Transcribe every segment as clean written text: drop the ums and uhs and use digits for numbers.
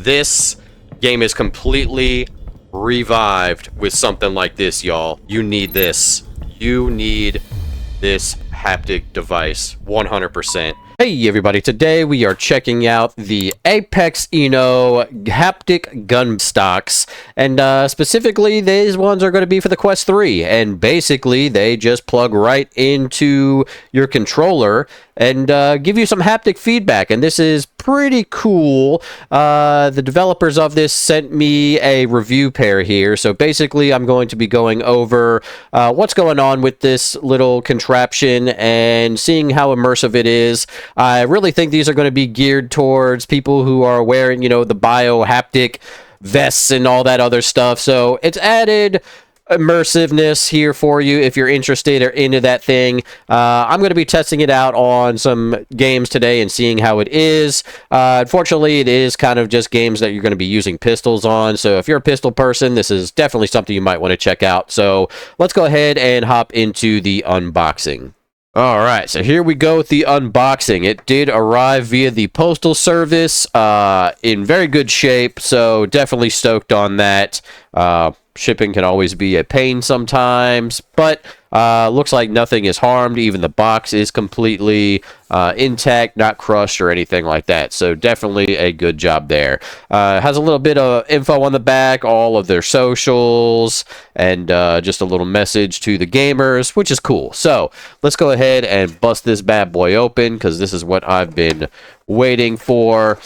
This game is completely revived with something like this, y'all. You need this. You need this haptic device 100%. Hey everybody, today we are checking out the APEXINNO Haptic Gun Stocks, and specifically these ones are going to be for the Quest 3, and basically they just plug right into your controller and give you some haptic feedback, and this is pretty cool. The developers of this sent me a review pair here, so basically I'm going to be going over what's going on with this little contraption and seeing how immersive it is. I really think these are going to be geared towards people who are wearing, you know, the biohaptic vests and all that other stuff, so it's added immersiveness here for you if you're interested or into that thing. I'm going to be testing it out on some games today and seeing how it is. Unfortunately, it is kind of just games that you're going to be using pistols on, so if you're a pistol person, this is definitely something you might want to check out. So let's go ahead and hop into the unboxing. Alright, so here we go with the unboxing. It did arrive via the Postal Service in very good shape, so definitely stoked on that. Shipping can always be a pain sometimes, but looks like nothing is harmed. Even the box is completely intact, not crushed or anything like that, so definitely a good job there. Has a little bit of info on the back, all of their socials, and just a little message to the gamers, which is cool. So let's go ahead and bust this bad boy open, because this is what I've been waiting for.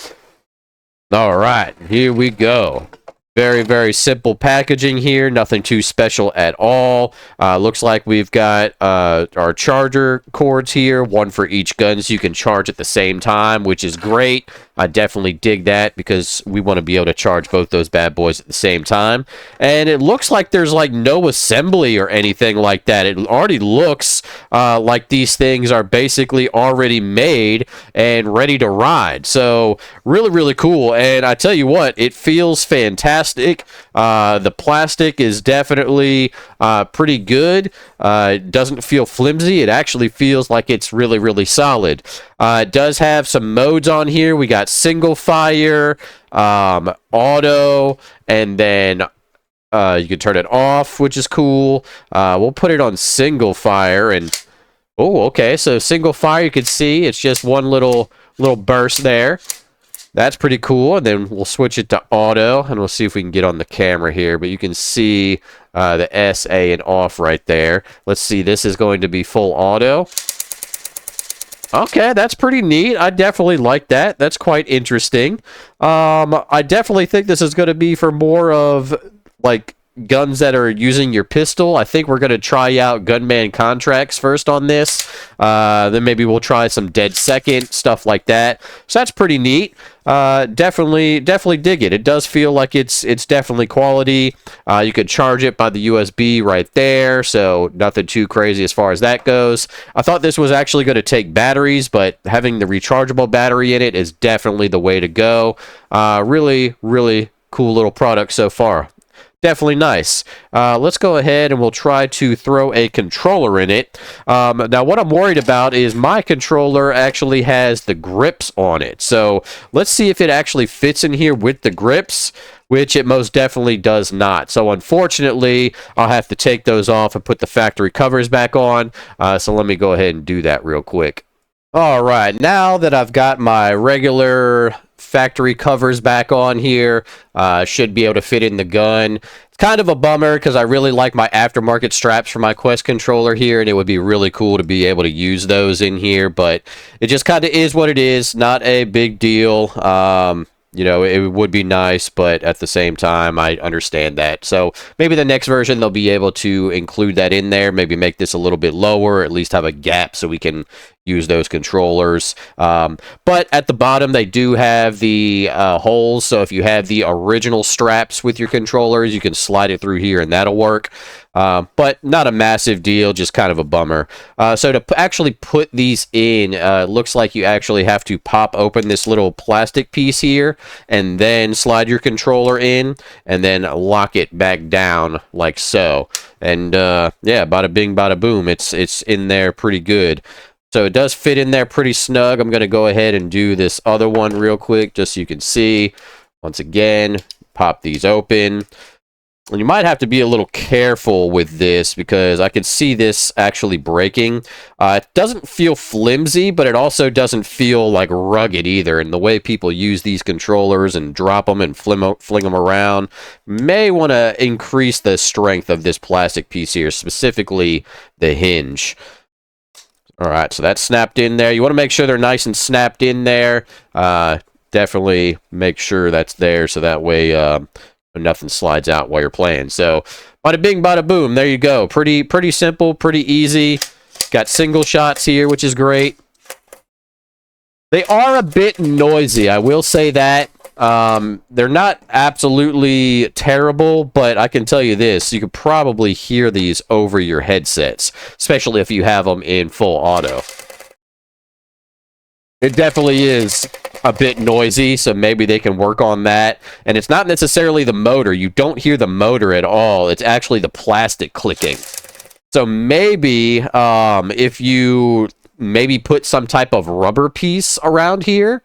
All right, here we go. Very, very simple packaging here. Nothing too special at all. Looks like we've got our charger cords here, one for each gun, so you can charge at the same time, which is great. I definitely dig that because we want to be able to charge both those bad boys at the same time. And it looks like there's like no assembly or anything like that. It already looks like these things are basically already made and ready to ride. So really, really cool. And I tell you what, it feels fantastic. The plastic is definitely pretty good. It doesn't feel flimsy. It actually feels like it's really, really solid. It does have some modes on here. We got single fire, auto, and then you can turn it off, which is cool. We'll put it on single fire, and oh, okay, so single fire, you can see it's just one little burst there. That's pretty cool. And then we'll switch it to auto, and we'll see if we can get on the camera here, but you can see the S, A, and off right there. Let's see, this is going to be full auto. Okay, that's pretty neat. I definitely like that. That's quite interesting. I definitely think this is going to be for more of, like, guns that are using your pistol. I think we're going to try out Gunman Contracts first on this. Then maybe we'll try some Dead Second, stuff like that. So that's pretty neat. Definitely dig it. It does feel like it's definitely quality. You could charge it by the USB right there, so nothing too crazy as far as that goes. I thought this was actually going to take batteries, but having the rechargeable battery in it is definitely the way to go. Really, really cool little product so far. Definitely nice. Let's go ahead and we'll try to throw a controller in it. Now, what I'm worried about is my controller actually has the grips on it. So let's see if it actually fits in here with the grips, which it most definitely does not. So unfortunately, I'll have to take those off and put the factory covers back on. So let me go ahead and do that real quick. All right, now that I've got my regular factory covers back on here, should be able to fit in the gun. It's kind of a bummer because I really like my aftermarket straps for my Quest controller here, and it would be really cool to be able to use those in here, but it just kind of is what it is. Not a big deal. You know, it would be nice, but at the same time, I understand that. So maybe the next version, they'll be able to include that in there, maybe make this a little bit lower, or at least have a gap so we can use those controllers. But at the bottom, they do have the holes, so if you have the original straps with your controllers, you can slide it through here and that'll work. But not a massive deal, just kind of a bummer. So to actually put these in, it looks like you actually have to pop open this little plastic piece here and then slide your controller in and then lock it back down like so. And yeah, bada bing, bada boom, it's in there pretty good. So it does fit in there pretty snug. I'm going to go ahead and do this other one real quick just so you can see. Once again, pop these open. And you might have to be a little careful with this because I can see this actually breaking. It doesn't feel flimsy, but it also doesn't feel like rugged either. And the way people use these controllers and drop them and fling them around may want to increase the strength of this plastic piece here, specifically the hinge. All right, so that's snapped in there. You want to make sure they're nice and snapped in there. Definitely make sure that's there so that way nothing slides out while you're playing. So, bada bing, bada boom. There you go. Pretty simple, pretty easy. Got single shots here, which is great. They are a bit noisy, I will say that. They're not absolutely terrible, but I can tell you this. You could probably hear these over your headsets, especially if you have them in full auto. It definitely is a bit noisy, so maybe they can work on that. And it's not necessarily the motor. You don't hear the motor at all. It's actually the plastic clicking. So maybe if you maybe put some type of rubber piece around here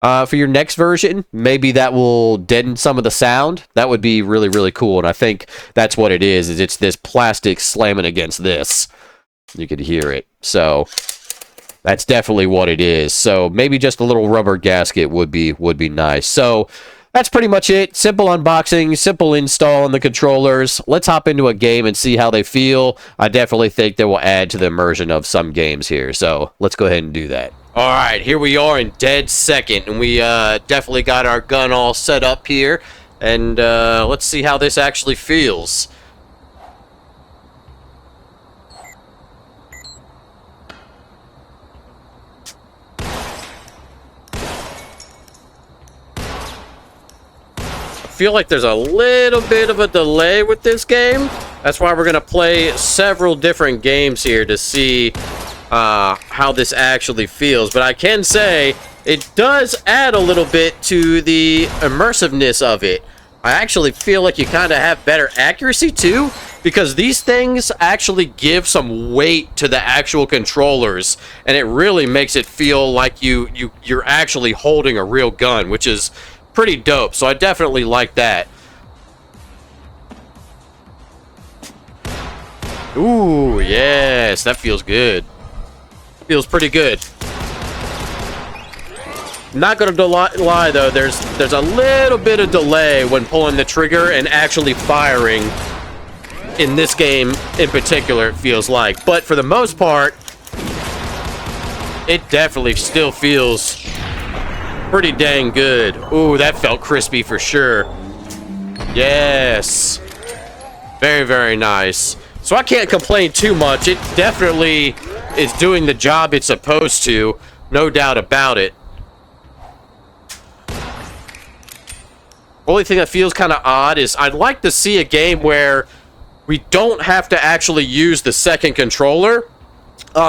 for your next version, maybe that will deaden some of the sound. That would be really, really cool. And I think that's what it is it's this plastic slamming against this. You could hear it. So that's definitely what it is. So maybe just a little rubber gasket would be nice. So that's pretty much it. Simple unboxing, simple install on the controllers. Let's hop into a game and see how they feel. I definitely think they will add to the immersion of some games here. So let's go ahead and do that. All right, here we are in dead second, and we definitely got our gun all set up here. And let's see how this actually feels. I feel like there's a little bit of a delay with this game. That's why we're gonna play several different games here to see how this actually feels. But I can say it does add a little bit to the immersiveness of it. I actually feel like you kind of have better accuracy too, because these things actually give some weight to the actual controllers, and it really makes it feel like you're actually holding a real gun, which is pretty dope. So I definitely like that. Ooh, yes, that feels good. Feels pretty good. Not gonna lie though, there's a little bit of delay when pulling the trigger and actually firing in this game in particular, it feels like. But for the most part, it definitely still feels pretty dang good. Ooh, that felt crispy for sure. Yes. Very, very nice. So I can't complain too much. It definitely is doing the job it's supposed to. No doubt about it. Only thing that feels kind of odd is I'd like to see a game where we don't have to actually use the second controller.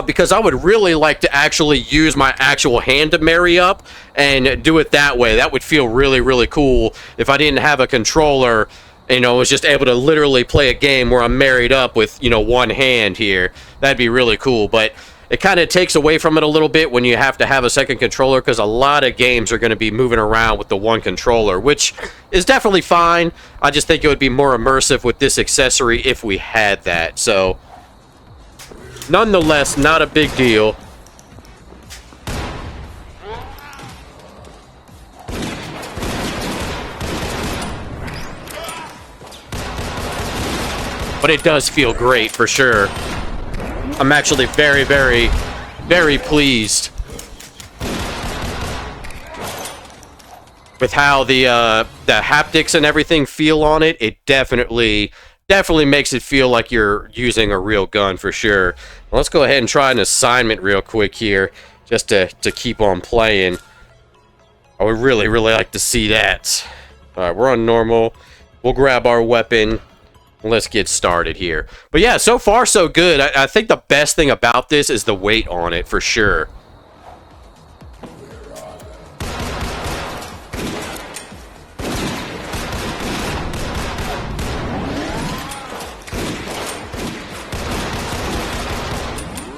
Because I would really like to actually use my actual hand to marry up and do it that way. That would feel really, really cool if I didn't have a controller, you know, was just able to literally play a game where I'm married up with, you know, one hand here. That'd be really cool, but it kind of takes away from it a little bit when you have to have a second controller, because a lot of games are going to be moving around with the one controller, which is definitely fine. I just think it would be more immersive with this accessory if we had that, so nonetheless, not a big deal. But it does feel great for sure. I'm actually very, very, very pleased with how the haptics and everything feel on it. It definitely makes it feel like you're using a real gun for sure. Well, let's go ahead and try an assignment real quick here, just to keep on playing. I would really, really like to see that. All right, we're on normal. We'll grab our weapon. Let's get started here. But yeah, so far so good. I think the best thing about this is the weight on it for sure.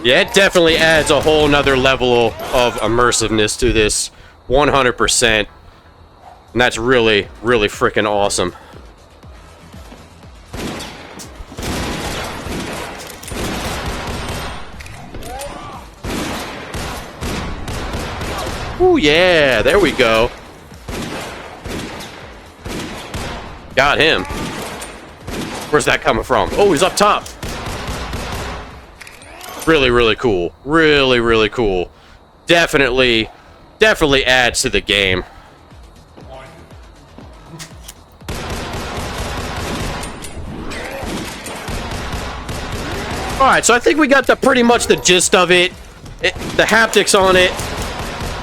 Yeah, it definitely adds a whole nother level of immersiveness to this, 100%. And that's really, really freaking awesome. Ooh, yeah, there we go. Got him. Where's that coming from? Oh, he's up top. Really, really cool. Really, really cool. Definitely adds to the game. Alright, so I think we got pretty much the gist of it. The haptics on it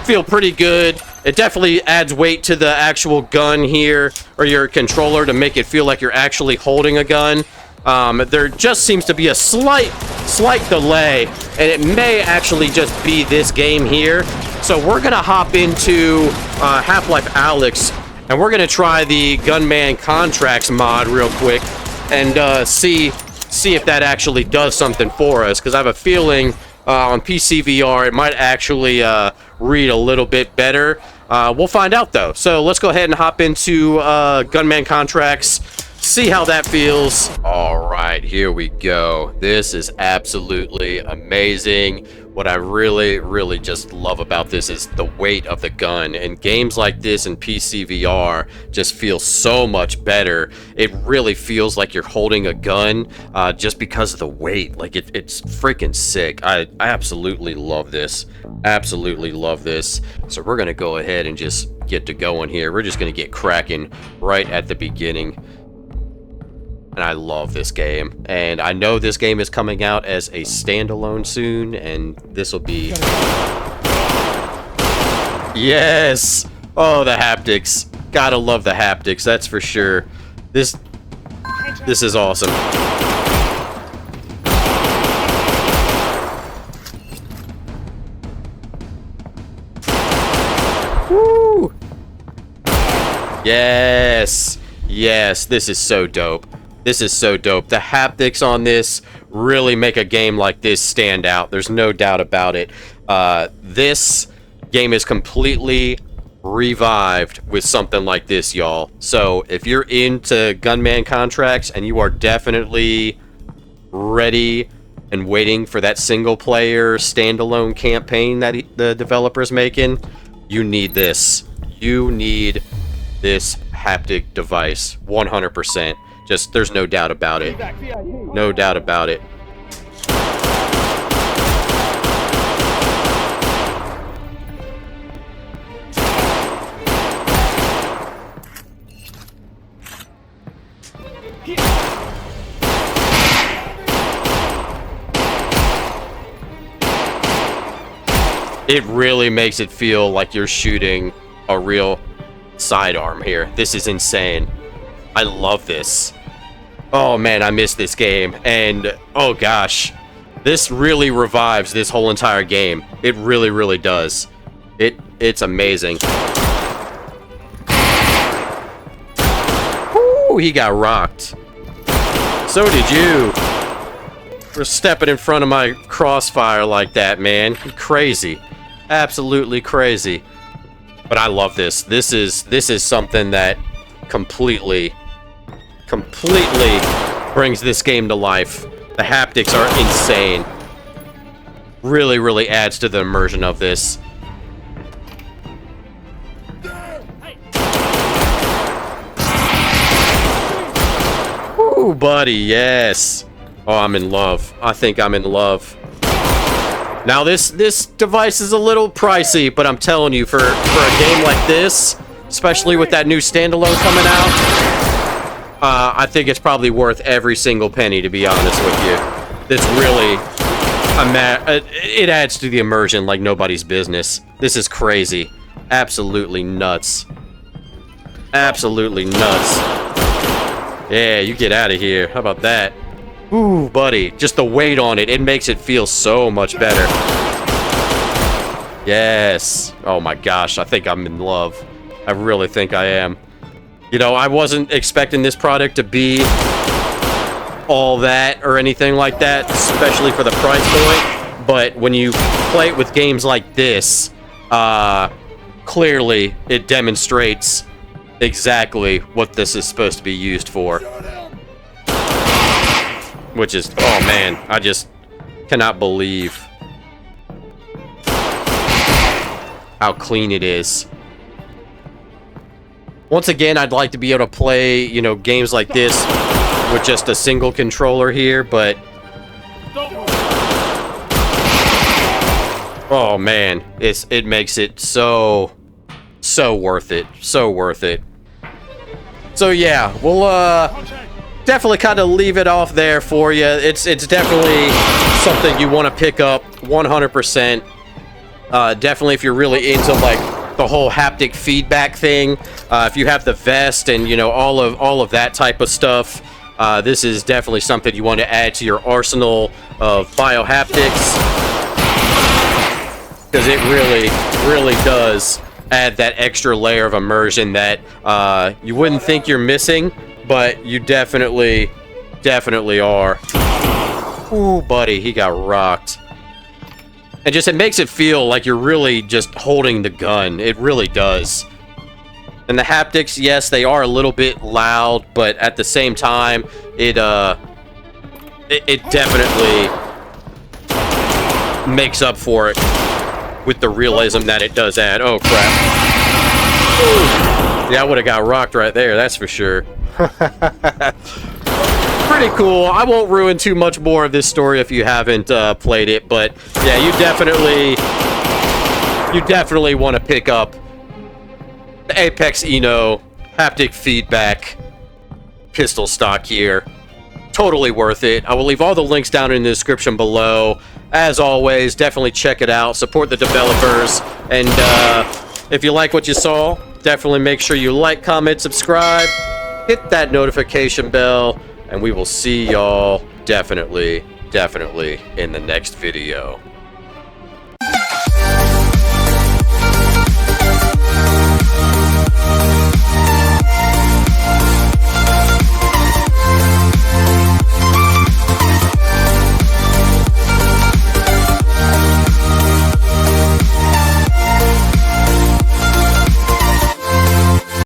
feel pretty good. It definitely adds weight to the actual gun here, or your controller, to make it feel like you're actually holding a gun. There just seems to be a slight delay, and it may actually just be this game here. So we're gonna hop into Half-Life Alyx, and we're gonna try the Gunman Contracts mod real quick, and see if that actually does something for us. Because I have a feeling on PC VR it might actually read a little bit better. We'll find out though. So let's go ahead and hop into Gunman Contracts, see how that feels. All right, here we go. This is absolutely amazing. What I really just love about this is the weight of the gun. And games like this in PC VR just feel so much better. It really feels like you're holding a gun just because of the weight. Like it's freaking sick. I absolutely love this. Absolutely love this. So we're gonna go ahead and just get to going here. We're just gonna get cracking right at the beginning. And I love this game, and I know this game is coming out as a standalone soon, and this will be... Yes! Oh, the haptics. Gotta love the haptics, that's for sure. This is awesome. Woo! Yes! Yes, this is so dope. This is so dope. The haptics on this really make a game like this stand out. There's no doubt about it. This game is completely revived with something like this, y'all. So if you're into Gunman Contracts and you are definitely ready and waiting for that single-player standalone campaign that the developer's making, you need this. You need this haptic device, 100%. Just, there's no doubt about it. No doubt about it. It really makes it feel like you're shooting a real sidearm here. This is insane. I love this. Oh man, I miss this game. And oh gosh, this really revives this whole entire game. It really does. It's amazing. Ooh, he got rocked. So did you. For stepping in front of my crossfire like that, man. Crazy. Absolutely crazy. But I love this. This is something that completely brings this game to life. The haptics are insane. Really adds to the immersion of this. Ooh, buddy, yes. Oh, I'm in love. I think I'm in love. Now, this device is a little pricey, but I'm telling you, for a game like this, especially with that new standalone coming out, I think it's probably worth every single penny, to be honest with you. It's really... it adds to the immersion like nobody's business. This is crazy. Absolutely nuts. Absolutely nuts. Yeah, you get out of here. How about that? Ooh, buddy. Just the weight on it. It makes it feel so much better. Yes. Oh my gosh, I think I'm in love. I really think I am. You know, I wasn't expecting this product to be all that or anything like that, especially for the price point. But when you play it with games like this, clearly it demonstrates exactly what this is supposed to be used for. Which is, oh man, I just cannot believe how clean it is. Once again, I'd like to be able to play, you know, games like this with just a single controller here, but oh man, it makes it so worth it. So worth it. So yeah, we'll definitely kind of leave it off there for you. It's definitely something you want to pick up 100%. Definitely if you're really into like the whole haptic feedback thing. If you have the vest and you know all of that type of stuff, this is definitely something you want to add to your arsenal of biohaptics, because it really does add that extra layer of immersion that you wouldn't think you're missing, but you definitely are. Ooh, buddy, he got rocked. And just, it makes it feel like you're really just holding the gun. It really does. And the haptics, yes, they are a little bit loud, but at the same time, it definitely makes up for it with the realism that it does add. Oh, crap. Ooh. Yeah, I would have got rocked right there, that's for sure. Pretty cool. I won't ruin too much more of this story if you haven't played it, but yeah, you definitely want to pick up the APEXINNO Haptic Feedback pistol stock here. Totally worth it. I will leave all the links down in the description below. As always, definitely check it out. Support the developers, and if you like what you saw, definitely make sure you like, comment, subscribe, hit that notification bell, and we will see y'all definitely in the next video.